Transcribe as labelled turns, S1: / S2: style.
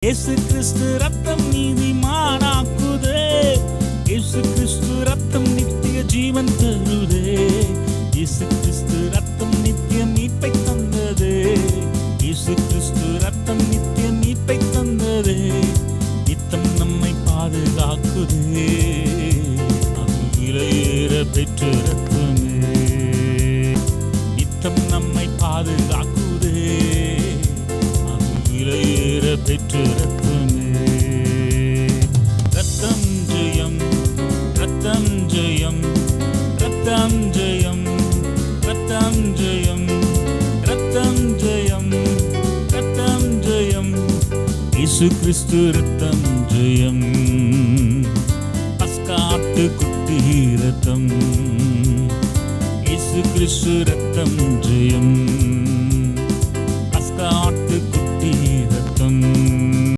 S1: இயேசு கிறிஸ்து ரத்தம் நீதிமானாக்குதே. இயேசு கிறிஸ்து ரத்தம் நித்திய ஜீவன் தருதே. இயேசு கிறிஸ்து ரத்தம் நித்திய மீட்பை தந்ததே. இயேசு கிறிஸ்து ரத்தம் நித்திய மீட்பை தந்ததே. நித்தம் நம்மை பாதுகாக்குதே. அது விலையேற பெற்ற ரத்தமே. நித்தம் நம்மை பாதுகாக்குதே. அது விலையேற பெற்ற ரத்தமே. ரத்தம் ஜெயம், ரத்தம் ஜெயம், ரத்தம் ஜெயம், ரத்தம் ஜெயம், ரத்தம் ஜெயம், ரத்தம் ஜெயம். இயேசு கிறிஸ்து ரத்தம் ஜெயம். பஸ்காட்டு குட்டி ரத்தம். இயேசு கிறிஸ்து ரத்தம் ஜெயம். பஸ்காட்டு